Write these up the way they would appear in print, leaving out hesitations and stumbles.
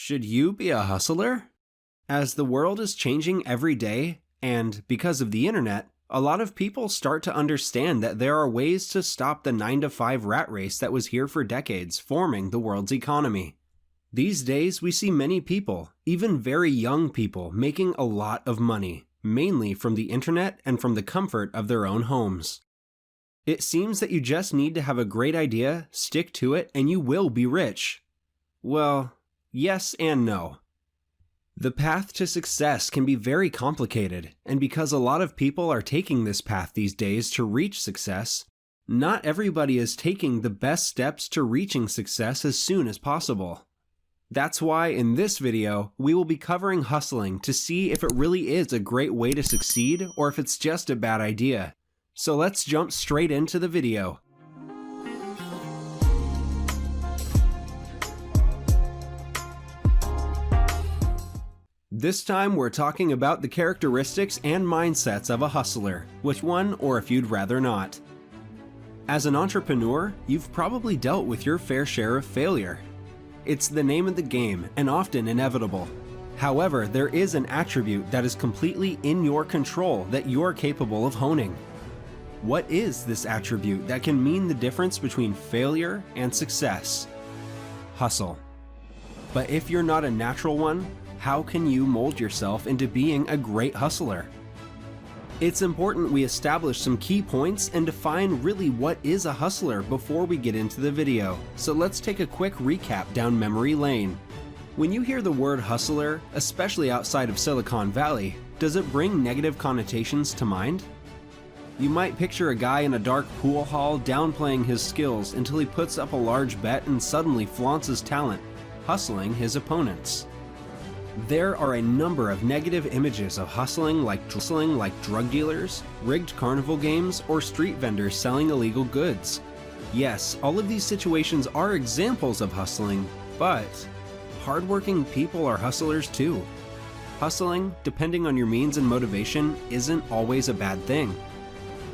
Should you be a hustler? As the world is changing every day, and because of the internet, a lot of people start to understand that there are ways to stop the 9-to-5 rat race that was here for decades, forming the world's economy. These days, we see many people, even very young people, making a lot of money, mainly from the internet and from the comfort of their own homes. It seems that you just need to have a great idea, stick to it, and you will be rich. Well, yes and no. The path to success can be very complicated, and because a lot of people are taking this path these days to reach success, not everybody is taking the best steps to reaching success as soon as possible. That's why in this video, we will be covering hustling to see if it really is a great way to succeed or if it's just a bad idea. So let's jump straight into the video. This time we're talking about the characteristics and mindsets of a hustler, which one or if you'd rather not. As an entrepreneur, you've probably dealt with your fair share of failure. It's the name of the game and often inevitable. However, there is an attribute that is completely in your control that you're capable of honing. What is this attribute that can mean the difference between failure and success? Hustle. But if you're not a natural one, how can you mold yourself into being a great hustler? It's important we establish some key points and define really what is a hustler before we get into the video. So let's take a quick recap down memory lane. When you hear the word hustler, especially outside of Silicon Valley, does it bring negative connotations to mind? You might picture a guy in a dark pool hall downplaying his skills until he puts up a large bet and suddenly flaunts his talent, hustling his opponents. There are a number of negative images of hustling like drug dealers, rigged carnival games, or street vendors selling illegal goods. Yes, all of these situations are examples of hustling, but hardworking people are hustlers too. Hustling, depending on your means and motivation, isn't always a bad thing.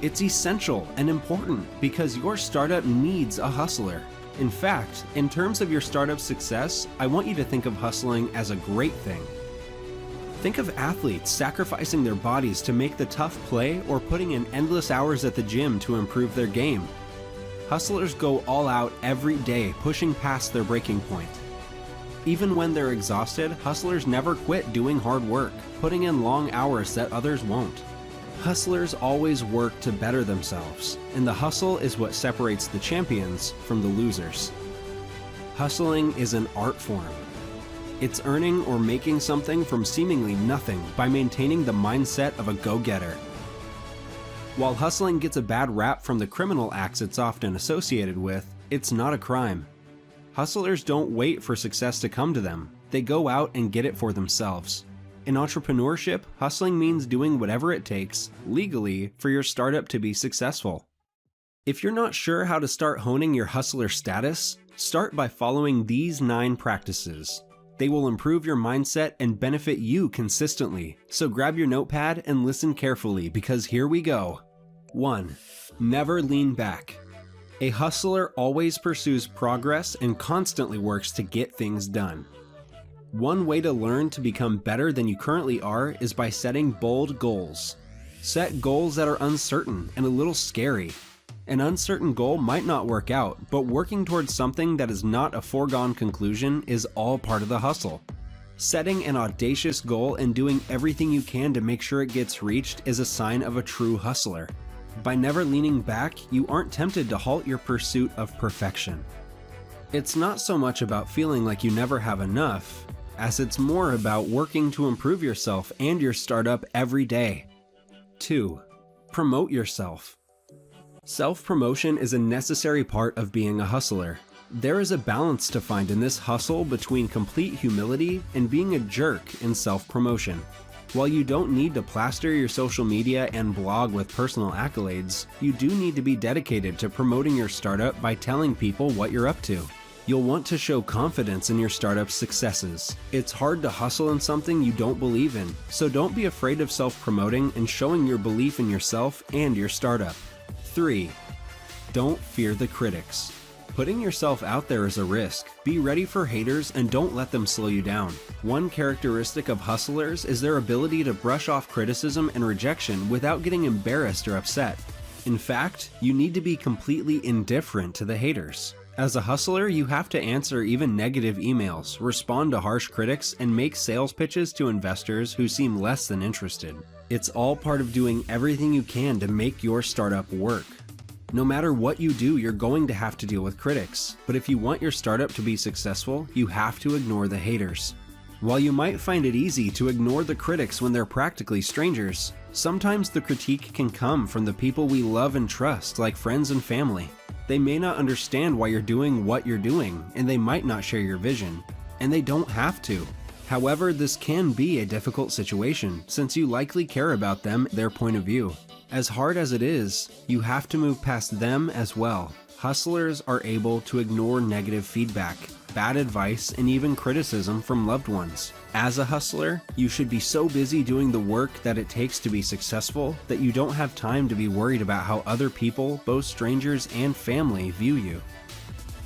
It's essential and important because your startup needs a hustler. In fact, in terms of your startup success, I want you to think of hustling as a great thing. Think of athletes sacrificing their bodies to make the tough play or putting in endless hours at the gym to improve their game. Hustlers go all out every day, pushing past their breaking point. Even when they're exhausted, hustlers never quit doing hard work, putting in long hours that others won't. Hustlers always work to better themselves, and the hustle is what separates the champions from the losers. Hustling is an art form. It's earning or making something from seemingly nothing by maintaining the mindset of a go-getter. While hustling gets a bad rap from the criminal acts it's often associated with, it's not a crime. Hustlers don't wait for success to come to them. They go out and get it for themselves. In entrepreneurship, hustling means doing whatever it takes, legally, for your startup to be successful. If you're not sure how to start honing your hustler status, start by following these 9 practices. They will improve your mindset and benefit you consistently, so grab your notepad and listen carefully because here we go. 1. Never lean back. A hustler always pursues progress and constantly works to get things done. One way to learn to become better than you currently are is by setting bold goals. Set goals that are uncertain and a little scary. An uncertain goal might not work out, but working towards something that is not a foregone conclusion is all part of the hustle. Setting an audacious goal and doing everything you can to make sure it gets reached is a sign of a true hustler. By never leaning back, you aren't tempted to halt your pursuit of perfection. It's not so much about feeling like you never have enough, as it's more about working to improve yourself and your startup every day. 2. Promote yourself. Self-promotion is a necessary part of being a hustler. There is a balance to find in this hustle between complete humility and being a jerk in self-promotion. While you don't need to plaster your social media and blog with personal accolades, you do need to be dedicated to promoting your startup by telling people what you're up to. You'll want to show confidence in your startup's successes. It's hard to hustle in something you don't believe in, so don't be afraid of self-promoting and showing your belief in yourself and your startup. 3. Don't fear the critics. Putting yourself out there is a risk. Be ready for haters and don't let them slow you down. One characteristic of hustlers is their ability to brush off criticism and rejection without getting embarrassed or upset. In fact, you need to be completely indifferent to the haters. As a hustler, you have to answer even negative emails, respond to harsh critics, and make sales pitches to investors who seem less than interested. It's all part of doing everything you can to make your startup work. No matter what you do, you're going to have to deal with critics, but if you want your startup to be successful, you have to ignore the haters. While you might find it easy to ignore the critics when they're practically strangers, sometimes the critique can come from the people we love and trust, like friends and family. They may not understand why you're doing what you're doing, and they might not share your vision, and they don't have to. However, this can be a difficult situation, since you likely care about them, their point of view. As hard as it is, you have to move past them as well. Hustlers are able to ignore negative feedback, bad advice, and even criticism from loved ones. As a hustler, you should be so busy doing the work that it takes to be successful that you don't have time to be worried about how other people, both strangers and family, view you.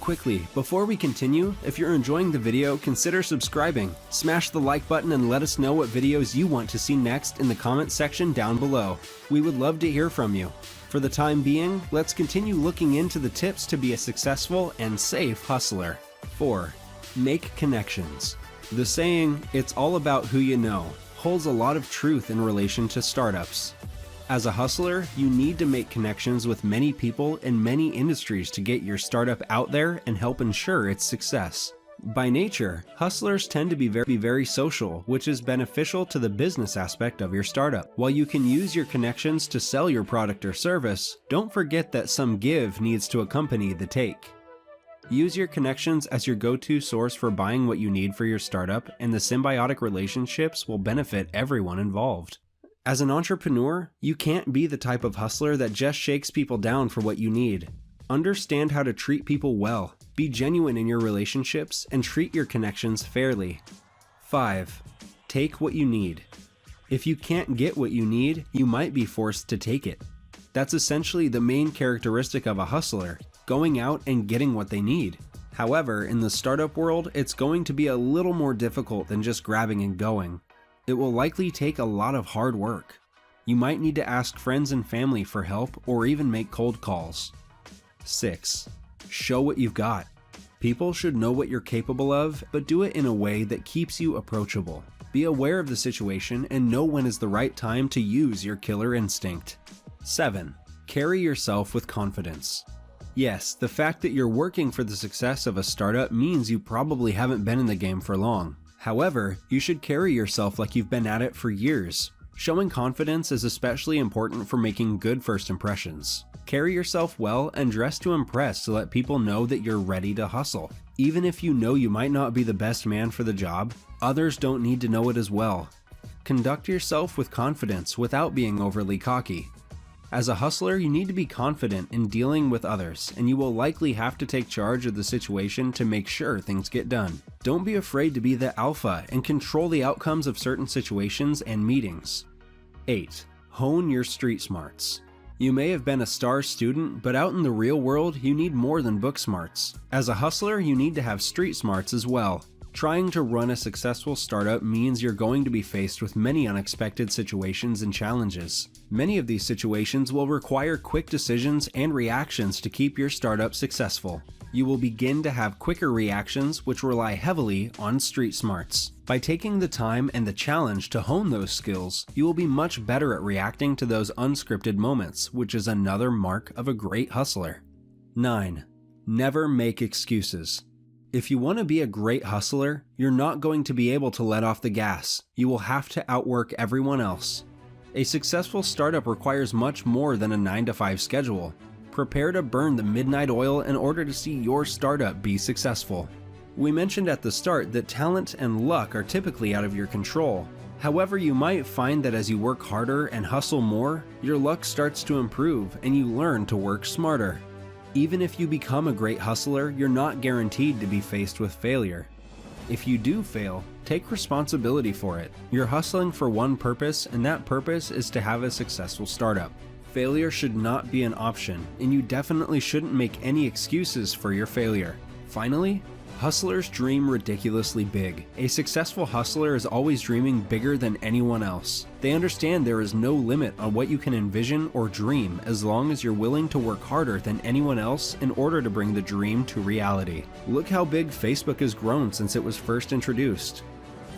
Quickly, before we continue, if you're enjoying the video, consider subscribing. Smash the like button and let us know what videos you want to see next in the comments section down below. We would love to hear from you. For the time being, let's continue looking into the tips to be a successful and safe hustler. 4. Make connections. The saying, "It's all about who you know," holds a lot of truth in relation to startups. As a hustler, you need to make connections with many people in many industries to get your startup out there and help ensure its success. By nature, hustlers tend to be very social, which is beneficial to the business aspect of your startup. While you can use your connections to sell your product or service, don't forget that some give needs to accompany the take. Use your connections as your go-to source for buying what you need for your startup, and the symbiotic relationships will benefit everyone involved. As an entrepreneur, you can't be the type of hustler that just shakes people down for what you need. Understand how to treat people well, be genuine in your relationships, and treat your connections fairly. 5. Take what you need. If you can't get what you need, you might be forced to take it. That's essentially the main characteristic of a hustler, going out and getting what they need. However, in the startup world, it's going to be a little more difficult than just grabbing and going. It will likely take a lot of hard work. You might need to ask friends and family for help or even make cold calls. 6. Show what you've got. People should know what you're capable of, but do it in a way that keeps you approachable. Be aware of the situation and know when is the right time to use your killer instinct. 7. Carry yourself with confidence. Yes, the fact that you're working for the success of a startup means you probably haven't been in the game for long. However, you should carry yourself like you've been at it for years. Showing confidence is especially important for making good first impressions. Carry yourself well and dress to impress to let people know that you're ready to hustle. Even if you know you might not be the best man for the job, others don't need to know it as well. Conduct yourself with confidence without being overly cocky. As a hustler, you need to be confident in dealing with others, and you will likely have to take charge of the situation to make sure things get done. Don't be afraid to be the alpha and control the outcomes of certain situations and meetings. 8. Hone your street smarts. You may have been a star student, but out in the real world, you need more than book smarts. As a hustler, you need to have street smarts as well. Trying to run a successful startup means you're going to be faced with many unexpected situations and challenges. Many of these situations will require quick decisions and reactions to keep your startup successful. You will begin to have quicker reactions, which rely heavily on street smarts. By taking the time and the challenge to hone those skills, you will be much better at reacting to those unscripted moments, which is another mark of a great hustler. 9. Never make excuses. If you want to be a great hustler, you're not going to be able to let off the gas. You will have to outwork everyone else. A successful startup requires much more than a 9-to-5 schedule. Prepare to burn the midnight oil in order to see your startup be successful. We mentioned at the start that talent and luck are typically out of your control. However, you might find that as you work harder and hustle more, your luck starts to improve and you learn to work smarter. Even if you become a great hustler, you're not guaranteed to be faced with failure. If you do fail, take responsibility for it. You're hustling for one purpose, and that purpose is to have a successful startup. Failure should not be an option, and you definitely shouldn't make any excuses for your failure. Finally, hustlers dream ridiculously big. A successful hustler is always dreaming bigger than anyone else. They understand there is no limit on what you can envision or dream as long as you're willing to work harder than anyone else in order to bring the dream to reality. Look how big Facebook has grown since it was first introduced.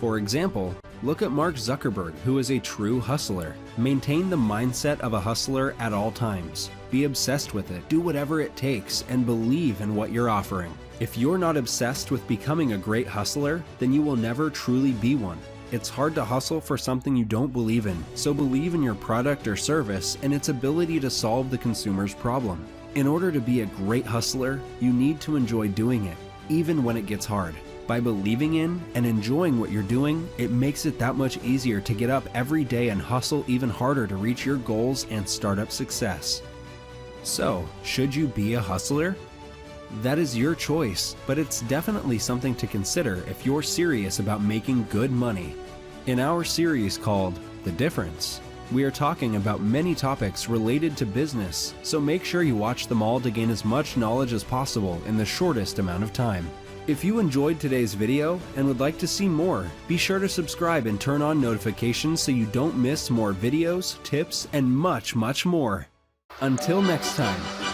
For example, look at Mark Zuckerberg, who is a true hustler. Maintain the mindset of a hustler at all times. Be obsessed with it, do whatever it takes, and believe in what you're offering. If you're not obsessed with becoming a great hustler, then you will never truly be one. It's hard to hustle for something you don't believe in, so believe in your product or service and its ability to solve the consumer's problem. In order to be a great hustler, you need to enjoy doing it, even when it gets hard. By believing in and enjoying what you're doing, it makes it that much easier to get up every day and hustle even harder to reach your goals and startup success. So, should you be a hustler? That is your choice, but it's definitely something to consider if you're serious about making good money. In our series called The Difference, we are talking about many topics related to business, so make sure you watch them all to gain as much knowledge as possible in the shortest amount of time. If you enjoyed today's video and would like to see more, be sure to subscribe and turn on notifications so you don't miss more videos, tips, and much more. Until next time.